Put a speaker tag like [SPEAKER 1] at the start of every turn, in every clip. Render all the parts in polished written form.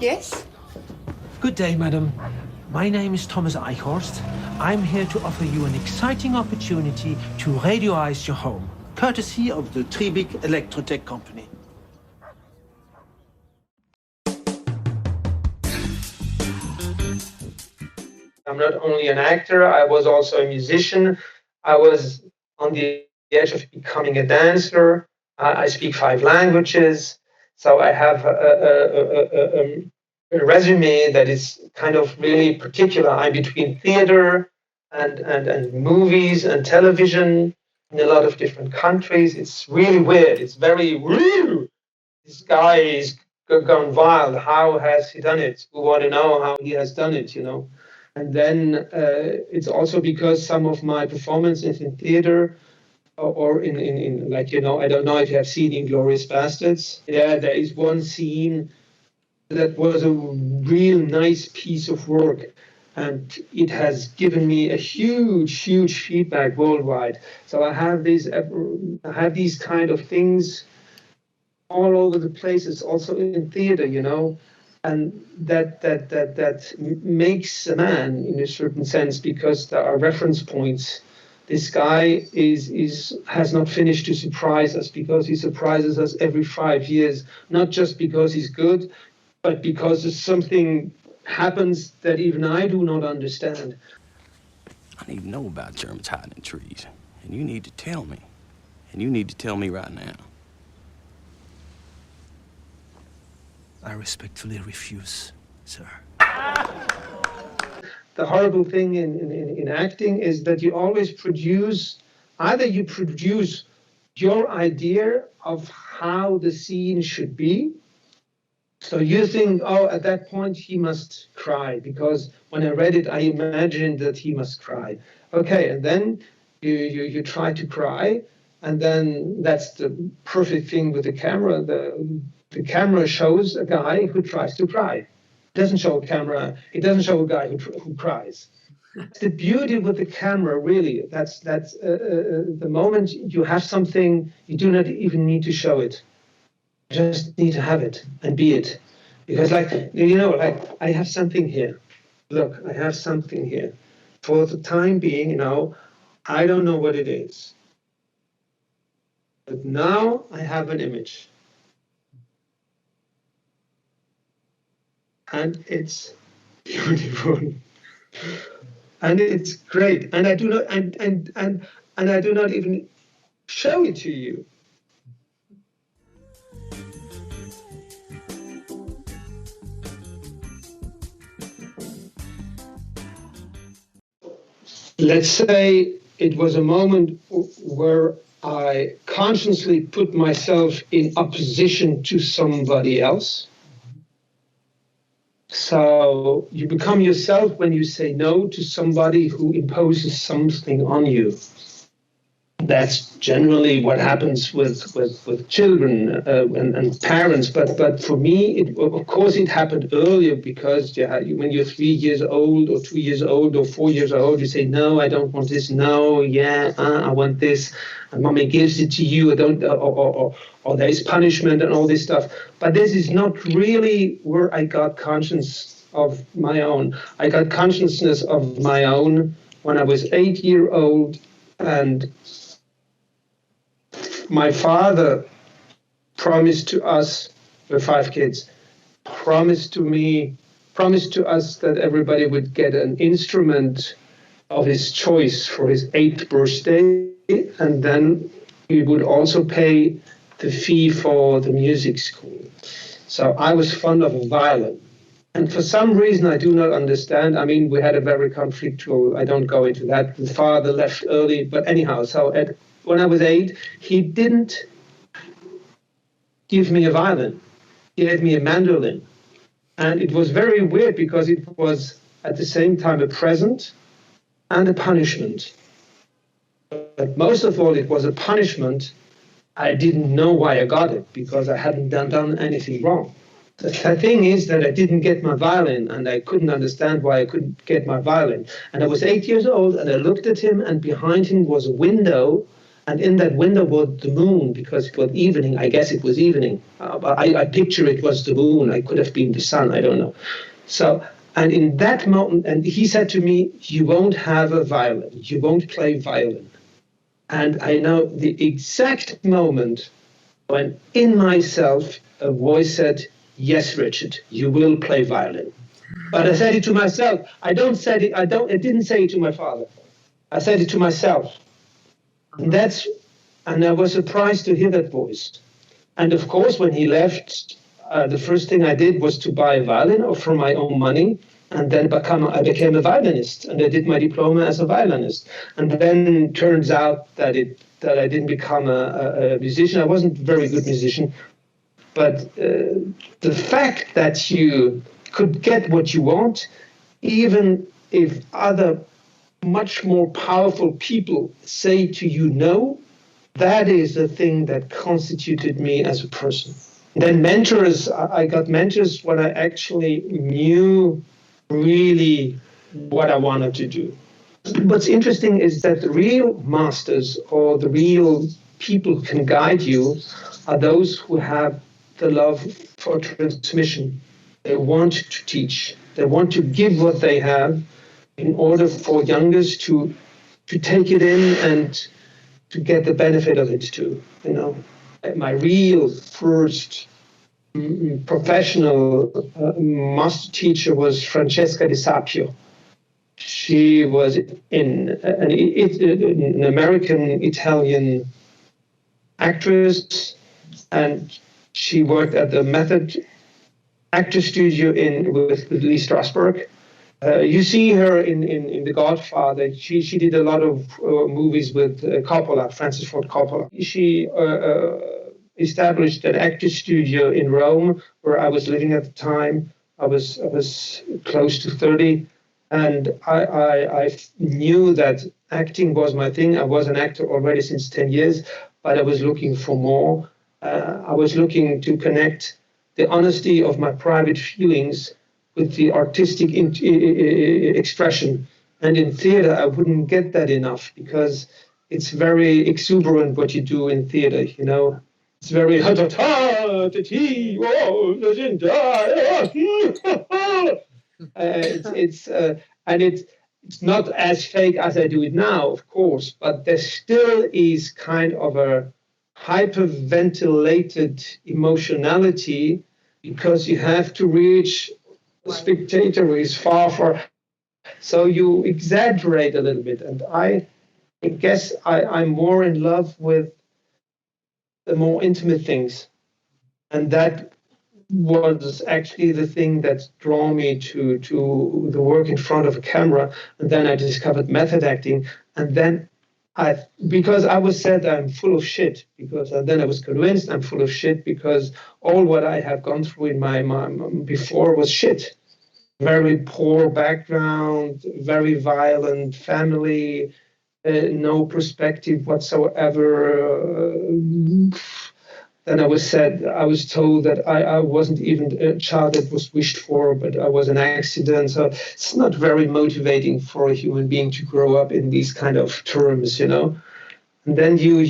[SPEAKER 1] Yes?
[SPEAKER 2] Good day, madam. My name is Thomas Eichhorst. I'm here to offer you an exciting opportunity to radioize your home, courtesy of the Triebig Electrotech Company.
[SPEAKER 3] I'm not only an actor, I was also a musician. I was on the edge of becoming a dancer. I speak 5 languages. So I have a resume that is kind of really particular. I'm between theater and movies and television in a lot of different countries. It's really weird. It's very, woo! This guy is gone wild. How has he done it? We want to know how he has done it, you know. And then it's also because some of my performances in theater or in like, you know, I don't know if you have seen Inglourious Bastards. Yeah, there is one scene that was a real nice piece of work. And it has given me a huge feedback worldwide. So I have these kind of things all over the places, also in theater, you know. And that makes a man in a certain sense, because there are reference points. This guy has not finished to surprise us, because he surprises us every 5 years, not just because he's good, but because something happens that even I do not understand.
[SPEAKER 4] I need to know about Germans hiding in trees, and you need to tell me, and you need to tell me right now.
[SPEAKER 2] I respectfully refuse, sir.
[SPEAKER 3] The horrible thing in acting is that you always produce, either you produce your idea of how the scene should be. So you think, oh, at that point he must cry, because when I read it, I imagined that he must cry. Okay, and then you try to cry, and then that's the perfect thing with the camera. The camera shows a guy who tries to cry. It doesn't show a guy who cries. The beauty with the camera, really, that's the moment you have something, you do not even need to show it. You just need to have it and be it. Because, like, you know, like, I have something here. Look, I have something here. For the time being, you know, I don't know what it is. But now I have an image. And it's beautiful. And it's great. And I do not and I do not even show it to you. Let's say it was a moment where I consciously put myself in opposition to somebody else. So you become yourself when you say no to somebody who imposes something on you. That's generally what happens with children and parents. But for me, of course, it happened earlier, because when you're 3 years old or 2 years old or 4 years old, you say, no, I don't want this. No, yeah, I want this. And mommy gives it to you. Or there is punishment and all this stuff. But this is not really where I got conscience of my own. I got consciousness of my own when I was 8 years old, and my father promised to us, we're 5 kids, promised to us that everybody would get an instrument of his choice for his 8th birthday, and then we would also pay the fee for the music school. So I was fond of a violin. And for some reason I do not understand, I mean, we had a very conflictual, I don't go into that, the father left early, but anyhow, so when I was 8, he didn't give me a violin. He gave me a mandolin. And it was very weird, because it was at the same time a present and a punishment. But most of all, it was a punishment. I didn't know why I got it, because I hadn't done anything wrong. The thing is that I didn't get my violin, and I couldn't understand why I couldn't get my violin. And I was 8 years old, and I looked at him, and behind him was a window, And in that window was the moon, because it was evening. I guess it was evening. But I picture it was the moon. I could have been the sun. I don't know. So, and in that moment, and he said to me, "You won't have a violin. You won't play violin." And I know the exact moment when in myself a voice said, "Yes, Richard, you will play violin." But I said it to myself. I didn't say it to my father. I said it to myself. And I was surprised to hear that voice. And of course, when he left, the first thing I did was to buy a violin for my own money, and then I became a violinist, and I did my diploma as a violinist. And then it turns out that I didn't become a musician. I wasn't a very good musician, but the fact that you could get what you want, even if other much more powerful people say to you no, that is the thing that constituted me as a person. Then mentors, I got mentors when I actually knew really what I wanted to do. What's interesting is that the real masters or the real people who can guide you are those who have the love for transmission. They want to teach. They want to give what they have in order for youngers to take it in and to get the benefit of it too. You know, my real first professional master teacher was Francesca Di Sapio. She was an American-Italian actress, and she worked at the Method Actor Studio with Lee Strasberg. You see her in The Godfather. She did a lot of movies with Coppola, Francis Ford Coppola. She established an actor studio in Rome, where I was living at the time. I was close to 30, and I knew that acting was my thing. I was an actor already since 10 years, but I was looking for more. I was looking to connect the honesty of my private feelings with the artistic expression. And in theater, I wouldn't get that enough, because it's very exuberant what you do in theater, you know. It's very it's not as fake as I do it now, of course, but there still is kind of a hyperventilated emotionality, because you have to reach the spectator who is far. So you exaggerate a little bit. And I guess I'm more in love with the more intimate things. And that was actually the thing that drew me to the work in front of a camera. And then I discovered method acting. And then because I was said I'm full of shit, and then I was convinced I'm full of shit, because all what I have gone through in my before was shit. Very poor background, very violent family, no perspective whatsoever. Then I was told that I wasn't even a child that was wished for, but I was an accident. So it's not very motivating for a human being to grow up in these kind of terms, you know. And then you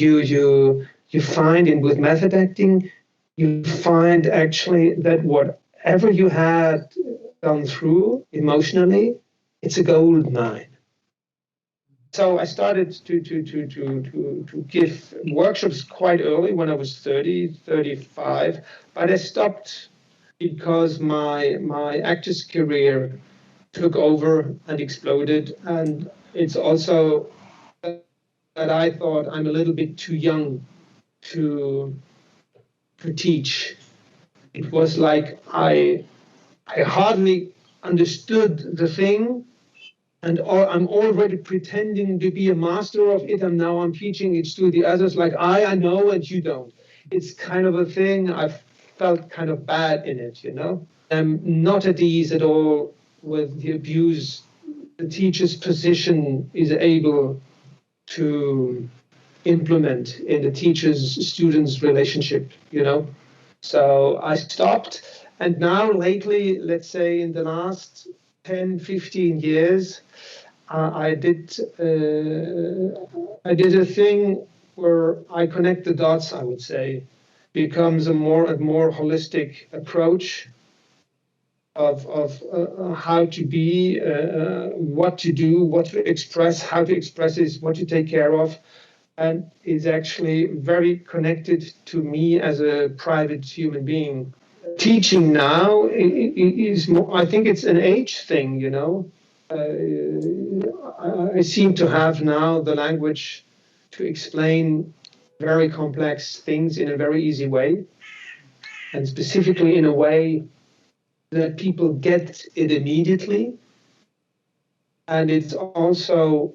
[SPEAKER 3] find with method acting, you find actually that whatever you had gone through emotionally, it's a gold mine. So I started to give workshops quite early, when I was 30, 35, but I stopped because my actor's career took over and exploded. And it's also that I thought I'm a little bit too young to teach. It was like I hardly understood the thing, and I'm already pretending to be a master of it, and now I'm teaching it to the others like I know and you don't. It's kind of a thing. I felt kind of bad in it, you know. I'm not at ease at all with the abuse the teacher's position is able to implement in the teacher's-student's relationship, you know. So I stopped, and now lately, let's say in the last 10, 15 years, I did a thing where I connect the dots, I would say, becomes a more and more holistic approach of how to be, what to do, what to express, how to express is what to take care of, and is actually very connected to me as a private human being. Teaching now is more, I think it's an age thing, you know. I seem to have now the language to explain very complex things in a very easy way, and specifically in a way that people get it immediately. And it's also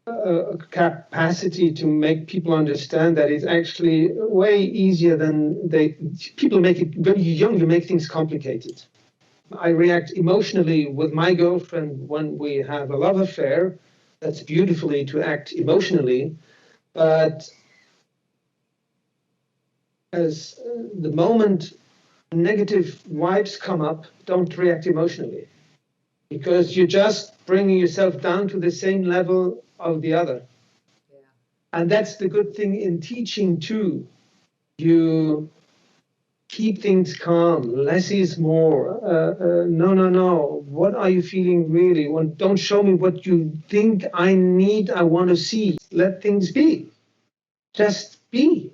[SPEAKER 3] a capacity to make people understand that it's actually way easier than people make it. When you're young, you make things complicated. I react emotionally with my girlfriend when we have a love affair. That's beautifully to act emotionally, but as the moment negative vibes come up, don't react emotionally, because you're just bringing yourself down to the same level of the other. Yeah. And that's the good thing in teaching too. You keep things calm, less is more. No. What are you feeling really? Well, don't show me what you think I need, I want to see. Let things be. Just be.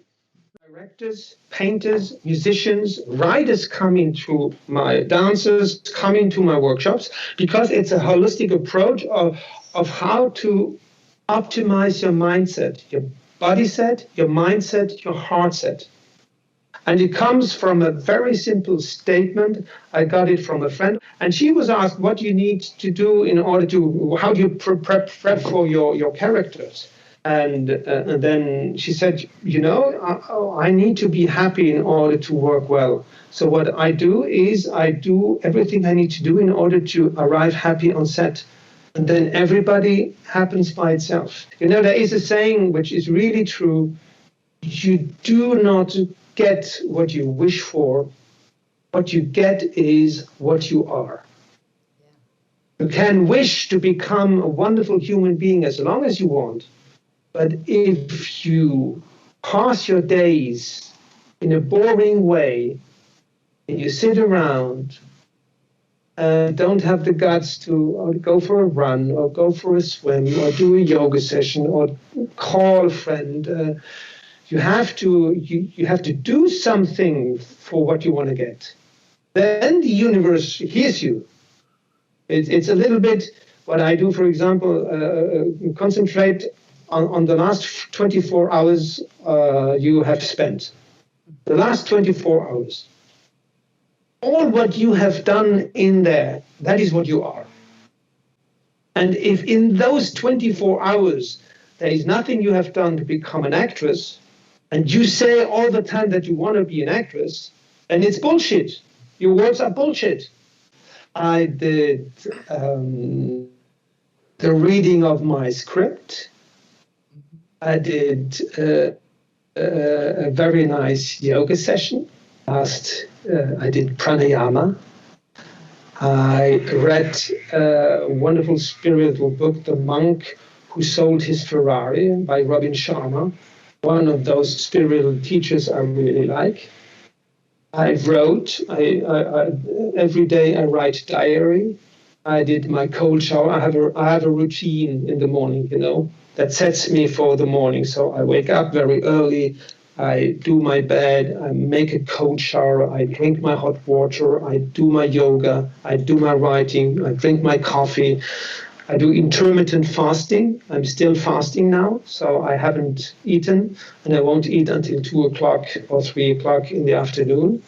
[SPEAKER 3] Directors, painters, musicians, writers come into my dancers, come into my workshops, because it's a holistic approach of how to optimize your mindset, your body set, your mindset, your heart set. And it comes from a very simple statement. I got it from a friend, and she was asked, what do you need to do in order to, how do you prep for your characters? And then she said, you know, I need to be happy in order to work well. So what I do is I do everything I need to do in order to arrive happy on set. And then everybody happens by itself. You know, there is a saying which is really true. You do not get what you wish for. What you get is what you are. You can wish to become a wonderful human being as long as you want. But if you pass your days in a boring way, and you sit around and don't have the guts to go for a run or go for a swim or do a yoga session or call a friend, you have to do something for what you want to get. Then the universe hears you. It's a little bit what I do, for example, concentrate on the last 24 hours you have spent. The last 24 hours. All what you have done in there, that is what you are. And if in those 24 hours there is nothing you have done to become an actress, and you say all the time that you want to be an actress, then it's bullshit. Your words are bullshit. I did the reading of my script. I did a very nice yoga session. I did pranayama. I read a wonderful spiritual book, The Monk Who Sold His Ferrari, by Robin Sharma, one of those spiritual teachers I really like. I wrote. Every day I write diary. I did my cold shower. I have a routine in the morning, you know, that sets me for the morning. So I wake up very early. I do my bed, I make a cold shower, I drink my hot water, I do my yoga, I do my writing, I drink my coffee. I do intermittent fasting. I'm still fasting now, so I haven't eaten, and I won't eat until 2 o'clock or 3 o'clock in the afternoon.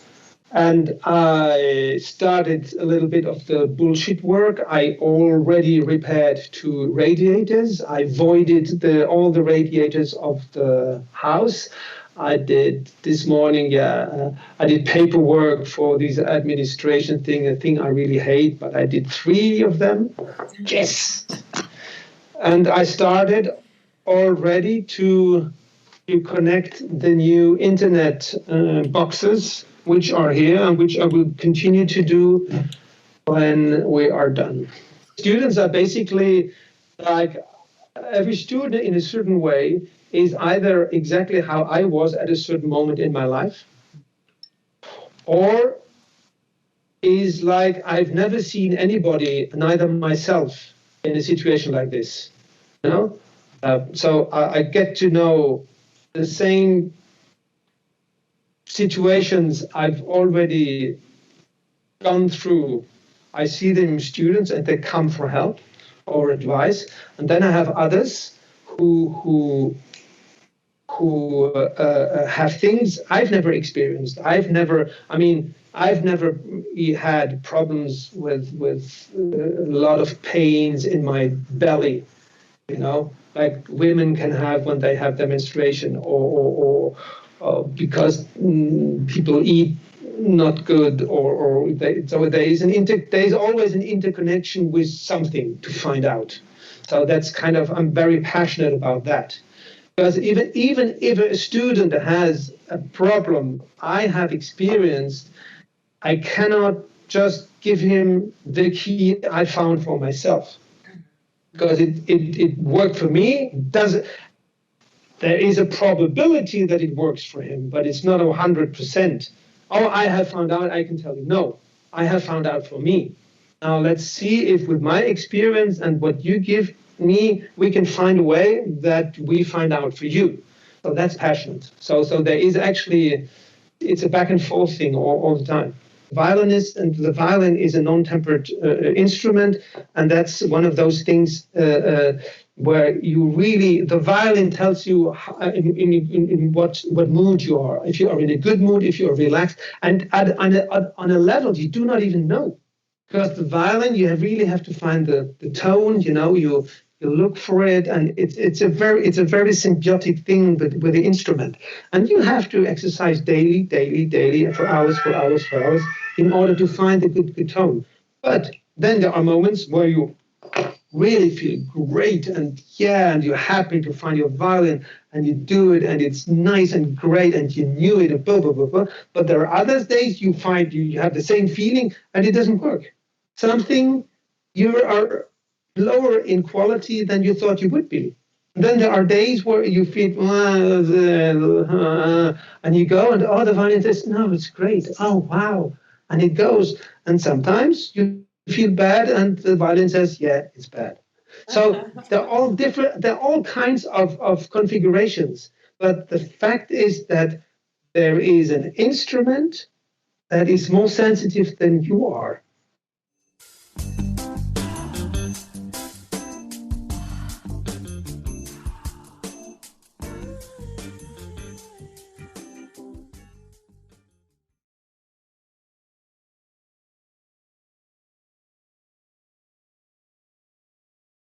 [SPEAKER 3] And I started a little bit of the bullshit work. I already repaired 2 radiators. I voided all the radiators of the house. I did this morning, I did paperwork for this administration thing, a thing I really hate, but I did 3 of them. Yes! And I started already to connect the new internet boxes, which are here and which I will continue to do when we are done. Students are basically like every student in a certain way is either exactly how I was at a certain moment in my life, or is like I've never seen anybody, neither myself, in a situation like this. You know, so I get to know the same situations I've already gone through. I see them in students, and they come for help or advice, and then I have others who have things I've never experienced. I've never had problems with a lot of pains in my belly, you know, like women can have when they have their menstruation, or because people eat not good, so there is always an interconnection with something to find out. So that's kind of, I'm very passionate about that. Because even if a student has a problem I have experienced, I cannot just give him the key I found for myself. Because it worked for me. There is a probability that it works for him, but it's not 100%. Oh, I have found out, I can tell you. No, I have found out for me. Now let's see if with my experience and what you give me, we can find a way that we find out for you. So that's passionate. So there is actually, it's a back and forth thing all the time. Violinist, and the violin is a non-tempered instrument, and that's one of those things where you really, the violin tells you in what mood you are. If you are in a good mood, if you are relaxed, and on a level you do not even know. Because the violin, you really have to find the tone, you know, you look for it, and it's a very symbiotic thing with the instrument. And you have to exercise daily, for hours, in order to find the good tone. But then there are moments where you really feel great, and you're happy to find your violin, and you do it, and it's nice and great, and you knew it, and blah, blah, blah, blah. But there are other days you find you have the same feeling, and it doesn't work. Something, you are lower in quality than you thought you would be. And then there are days where you feel, and you go, and the violin says, no, it's great. Oh, wow. And it goes. And sometimes you feel bad, and the violin says, yeah, it's bad. So they're all different. They're all kinds of configurations. But the fact is that there is an instrument that is more sensitive than you are.